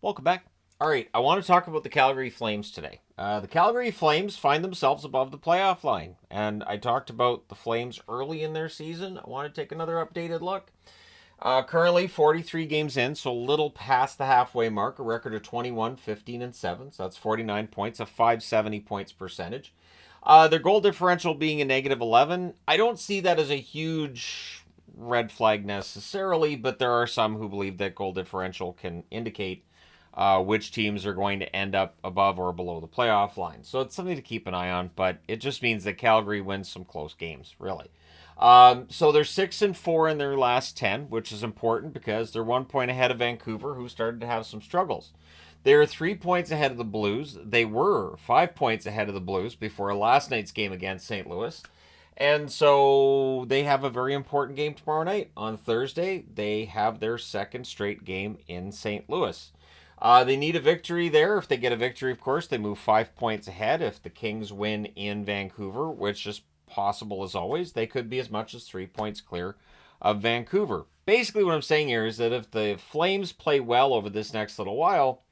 Welcome back. All right, I want to talk about the Calgary Flames today. The Calgary Flames find themselves above the playoff line, and I talked about the Flames early in their season. I want to take another updated look. Currently 43 games in, so a little past the halfway mark, a record of 21, 15, and 7. So that's 49 points, a 570 points percentage. Their goal differential being a negative 11. I don't see that as a huge red flag necessarily, but there are some who believe that goal differential can indicate which teams are going to end up above or below the playoff line. So it's something to keep an eye on, but it just means that Calgary wins some close games, really. So they're 6-4 in their last 10, which is important because they're 1 point ahead of Vancouver, who started to have some struggles. They're 3 points ahead of the Blues. They were 5 points ahead of the Blues before last night's game against St. Louis. And so they have a very important game tomorrow night. On Thursday, they have their second straight game in St. Louis. They need a victory there. If they get a victory, of course, they move 5 points ahead. If the Kings win in Vancouver, which is possible as always, they could be as much as 3 points clear of Vancouver. Basically, what I'm saying here is that if the Flames play well over this next little while,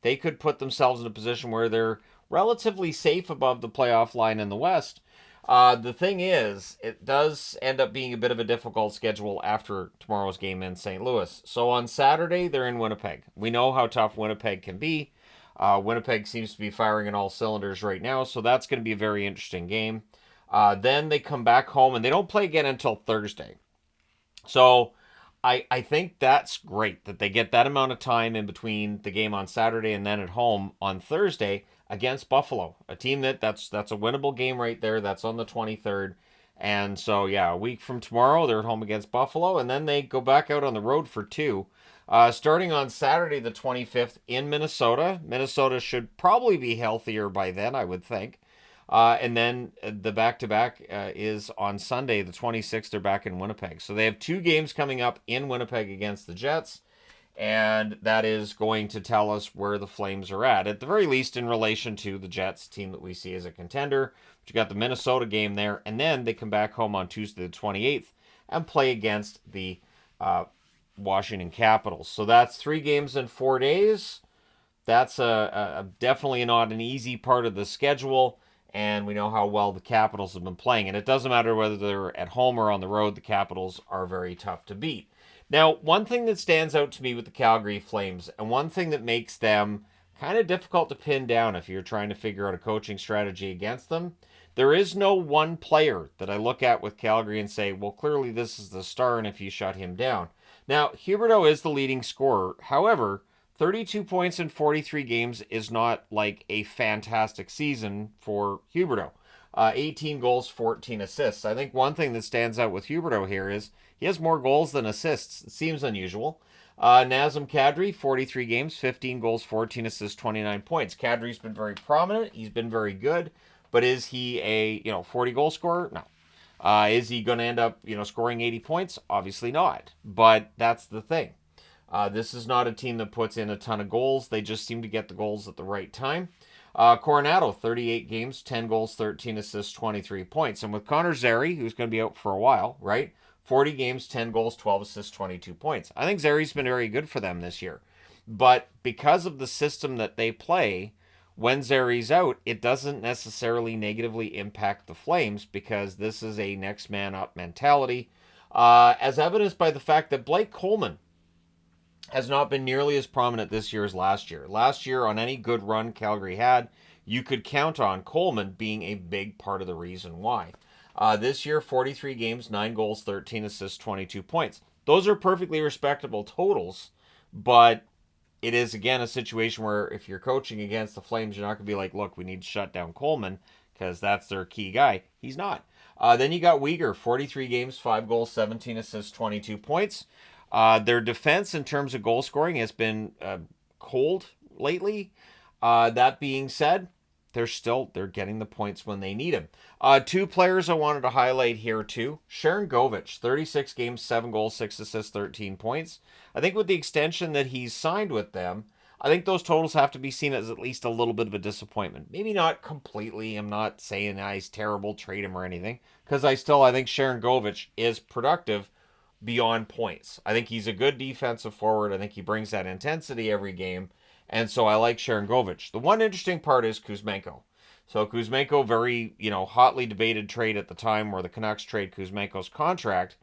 they could put themselves in a position where they're relatively safe above the playoff line in the West. The thing is, it does end up being a bit of a difficult schedule after tomorrow's game in St. Louis. So on Saturday, they're in Winnipeg. We know how tough Winnipeg can be. Winnipeg seems to be firing on all cylinders right now, so that's going to be a very interesting game. Then they come back home, and they don't play again until Thursday. So I think that's great that they get that amount of time in between the game on Saturday and then at home on Thursday against Buffalo, a team that's a winnable game right there. That's on the 23rd. And so, yeah, a week from tomorrow, they're at home against Buffalo, and then they go back out on the road for two. Starting on Saturday, the 25th, in Minnesota. Minnesota should probably be healthier by then, I would think. And then the back-to-back is on Sunday, the 26th, they're back in Winnipeg. So they have two games coming up in Winnipeg against the Jets, and that is going to tell us where the Flames are at the very least in relation to the Jets, team that we see as a contender. But you got the Minnesota game there, and then they come back home on Tuesday the 28th and play against the Washington Capitals. So that's 3 games in 4 days. That's definitely not an easy part of the schedule. And we know how well the Capitals have been playing. And it doesn't matter whether they're at home or on the road, the Capitals are very tough to beat. Now, one thing that stands out to me with the Calgary Flames, and one thing that makes them kind of difficult to pin down if you're trying to figure out a coaching strategy against them, there is no one player that I look at with Calgary and say, well, clearly this is the star, and if you shut him down. Now, Huberdeau is the leading scorer. However, 32 points in 43 games is not like a fantastic season for Huberdeau. 18 goals, 14 assists. I think one thing that stands out with Huberdeau here is he has more goals than assists. It seems unusual. Nazem Kadri, 43 games, 15 goals, 14 assists, 29 points. Kadri's been very prominent. He's been very good. But is he a 40-goal scorer? No. Is he going to end up scoring 80 points? Obviously not. But that's the thing. This is not a team that puts in a ton of goals. They just seem to get the goals at the right time. Coronado, 38 games, 10 goals, 13 assists, 23 points. And with Connor Zary, who's going to be out for a while, right? 40 games, 10 goals, 12 assists, 22 points. I think Zary's been very good for them this year. But because of the system that they play, when Zary's out, it doesn't necessarily negatively impact the Flames because this is a next man up mentality. As evidenced by the fact that Blake Coleman has not been nearly as prominent this year as last year. Last year, on any good run Calgary had, you could count on Coleman being a big part of the reason why. This year, 43 games, 9 goals, 13 assists, 22 points. Those are perfectly respectable totals, but it is, again, a situation where if you're coaching against the Flames, you're not going to be like, look, we need to shut down Coleman because that's their key guy. He's not. Then you got Weegar, 43 games, 5 goals, 17 assists, 22 points. Their defense in terms of goal scoring has been cold lately. That being said, they're getting the points when they need them. 2 players I wanted to highlight here too. Sharon Govich, 36 games, 7 goals, 6 assists, 13 points. I think with the extension that he's signed with them, I think those totals have to be seen as at least a little bit of a disappointment. Maybe not completely. I'm not saying he's terrible, trade him or anything, because I think Sharon Govich is productive beyond points. I think he's a good defensive forward. I think he brings that intensity every game. And so I like Sharangovich. The one interesting part is Kuzmenko. So Kuzmenko, very, hotly debated trade at the time where the Canucks trade Kuzmenko's contract.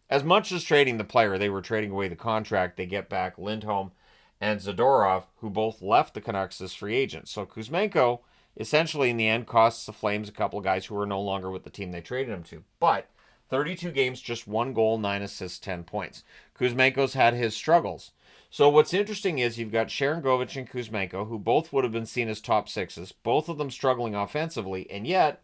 As much as trading the player, they were trading away the contract. They get back Lindholm and Zadorov, who both left the Canucks as free agents. So Kuzmenko, essentially in the end, costs the Flames a couple of guys who are no longer with the team they traded him to. But 32 games, just 1 goal, 9 assists, 10 points. Kuzmenko's had his struggles. So what's interesting is you've got Sharangovich and Kuzmenko, who both would have been seen as top sixes, both of them struggling offensively, and yet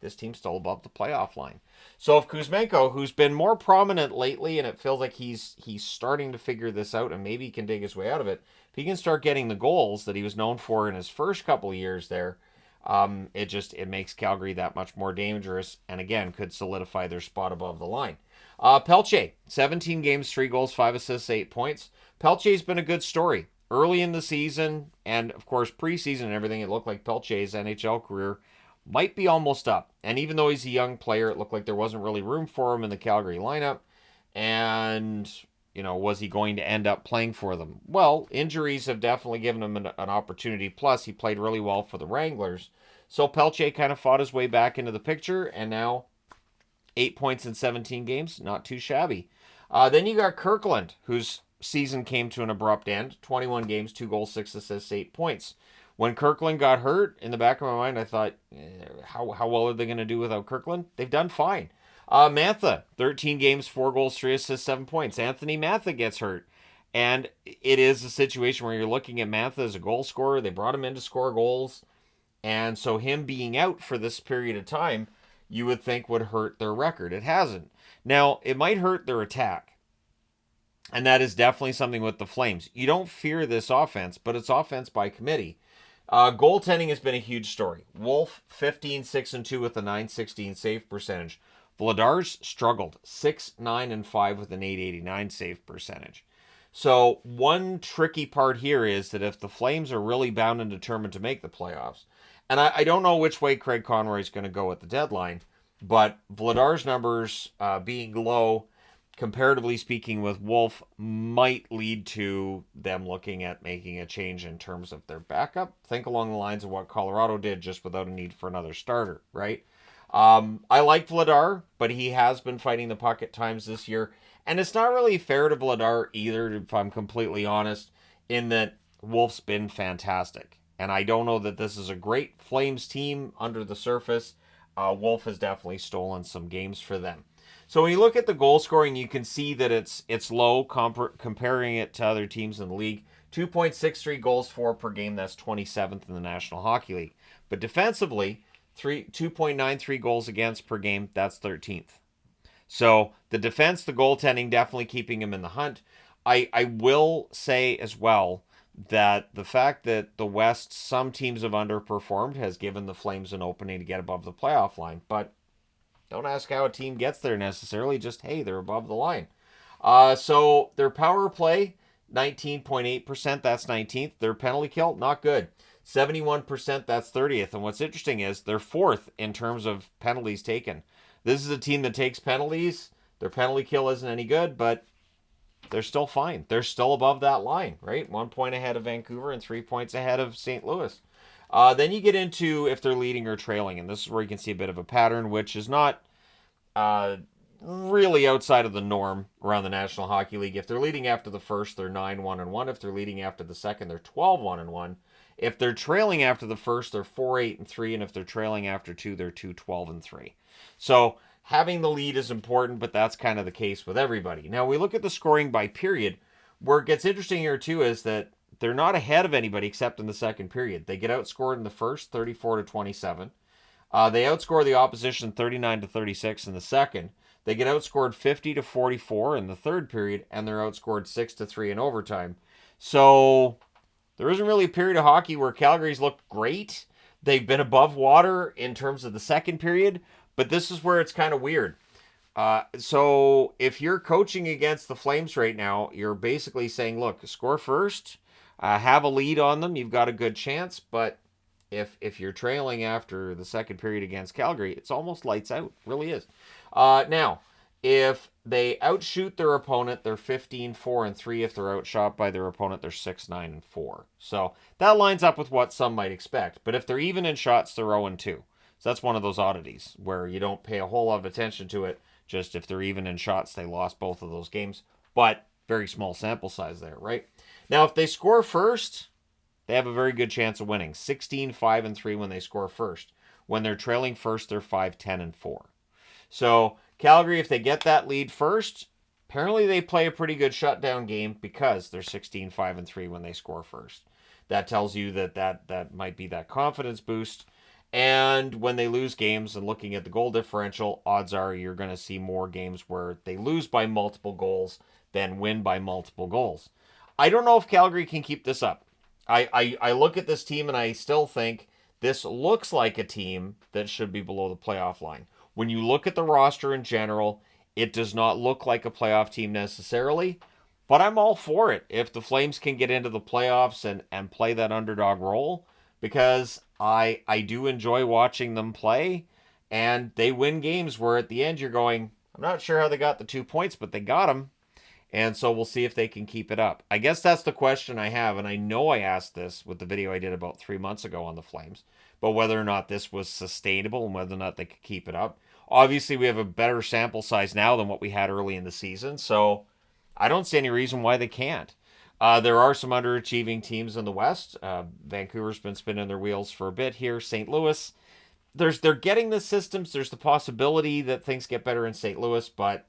this team's still above the playoff line. So if Kuzmenko, who's been more prominent lately, and it feels like he's starting to figure this out and maybe he can dig his way out of it, if he can start getting the goals that he was known for in his first couple of years there, it makes Calgary that much more dangerous, and again could solidify their spot above the line. Pelche, 17 games, 3 goals, 5 assists, 8 points. Pelche's been a good story. Early in the season, and of course preseason and everything, it looked like Pelche's NHL career might be almost up. And even though he's a young player, it looked like there wasn't really room for him in the Calgary lineup. And, was he going to end up playing for them? Well, injuries have definitely given him an opportunity. Plus, he played really well for the Wranglers. So Pelche kind of fought his way back into the picture, and now 8 points in 17 games, not too shabby. Then you got Kirkland, whose season came to an abrupt end. 21 games, 2 goals, 6 assists, 8 points. When Kirkland got hurt, in the back of my mind, I thought, how well are they going to do without Kirkland? They've done fine. Mantha, 13 games, 4 goals, 3 assists, 7 points. Anthony Mantha gets hurt. And it is a situation where you're looking at Mantha as a goal scorer. They brought him in to score goals. And so him being out for this period of time, you would think would hurt their record. It hasn't. Now, it might hurt their attack. And that is definitely something with the Flames. You don't fear this offense, but it's offense by committee. Goaltending has been a huge story. Wolf, 15-6-2 with a .916 save percentage. Vladar's struggled, 6-9-5 with an .889 save percentage. So one tricky part here is that if the Flames are really bound and determined to make the playoffs, and I don't know which way Craig Conroy is going to go at the deadline, but Vladar's numbers being low, comparatively speaking, with Wolf might lead to them looking at making a change in terms of their backup. Think along the lines of what Colorado did, just without a need for another starter, right? I like Vladar, but he has been fighting the puck at times this year. And it's not really fair to Vladar either, if I'm completely honest, in that Wolf's been fantastic. And I don't know that this is a great Flames team under the surface. Wolf has definitely stolen some games for them. So when you look at the goal scoring, you can see that it's low comparing it to other teams in the league. 2.63 goals for per game. That's 27th in the National Hockey League. But defensively, 2.93 goals against per game. That's 13th. So the defense, the goaltending, definitely keeping him in the hunt. I will say as well that the fact that the West, some teams have underperformed, has given the Flames an opening to get above the playoff line. But don't ask how a team gets there necessarily. Just, hey, they're above the line. So their power play, 19.8%. That's 19th. Their penalty kill, not good. 71%. That's 30th. And what's interesting is they're 4th in terms of penalties taken. This is a team that takes penalties. Their penalty kill isn't any good, but they're still fine. They're still above that line, right? 1 point ahead of Vancouver and 3 points ahead of St. Louis. Then you get into if they're leading or trailing, and this is where you can see a bit of a pattern, which is not really outside of the norm around the National Hockey League. If they're leading after the first, they're 9-1-1. If they're leading after the second, they're 12-1-1. If they're trailing after the first, they're 4-8-3, and if they're trailing after two, they're 2-12-3. So having the lead is important, but that's kind of the case with everybody. Now we look at the scoring by period. Where it gets interesting here too is that they're not ahead of anybody except in the second period. They get outscored in the first, 34-27. They outscore the opposition 39-36 in the second. They get outscored 50-44 in the third period, and they're outscored 6-3 in overtime. So there isn't really a period of hockey where Calgary's looked great. They've been above water in terms of the second period, but this is where it's kind of weird. So if you're coaching against the Flames right now, you're basically saying, look, score first, have a lead on them, you've got a good chance, but if you're trailing after the second period against Calgary, it's almost lights out. It really is. Now, if they outshoot their opponent. They're 15-4-3. If they're outshot by their opponent, they're 6-9-4. So that lines up with what some might expect. But if they're even in shots, they're 0-2. So that's one of those oddities where you don't pay a whole lot of attention to it. Just if they're even in shots, they lost both of those games. But very small sample size there, right? Now, if they score first, they have a very good chance of winning. 16-5-3 when they score first. When they're trailing first, they're 5-10-4. So Calgary, if they get that lead first, apparently they play a pretty good shutdown game because they're 16-5-3 when they score first. That tells you that might be that confidence boost. And when they lose games and looking at the goal differential, odds are you're going to see more games where they lose by multiple goals than win by multiple goals. I don't know if Calgary can keep this up. I look at this team and I still think this looks like a team that should be below the playoff line. When you look at the roster in general, it does not look like a playoff team necessarily, but I'm all for it if the Flames can get into the playoffs and play that underdog role, because I do enjoy watching them play, and they win games where at the end you're going, I'm not sure how they got the 2 points, but they got them. And so we'll see if they can keep it up. I guess that's the question I have, and I know I asked this with the video I did about 3 months ago on the Flames, but whether or not this was sustainable and whether or not they could keep it up. Obviously, we have a better sample size now than what we had early in the season, so I don't see any reason why they can't. There are some underachieving teams in the West. Vancouver's been spinning their wheels for a bit here. St. Louis, they're getting the systems. There's the possibility that things get better in St. Louis, but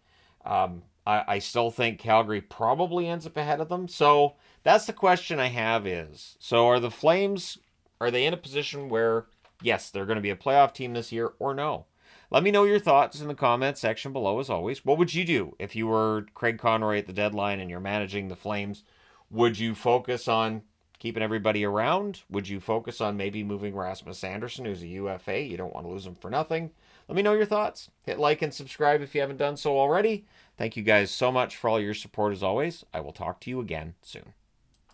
I still think Calgary probably ends up ahead of them. So that's the question I have is, so are the Flames, are they in a position where, yes, they're going to be a playoff team this year or no? Let me know your thoughts in the comment section below as always. What would you do if you were Craig Conroy at the deadline and you're managing the Flames? Would you focus on keeping everybody around? Would you focus on maybe moving Rasmus Anderson, who's a UFA? You don't want to lose him for nothing. Let me know your thoughts. Hit like and subscribe if you haven't done so already. Thank you guys so much for all your support as always. I will talk to you again soon.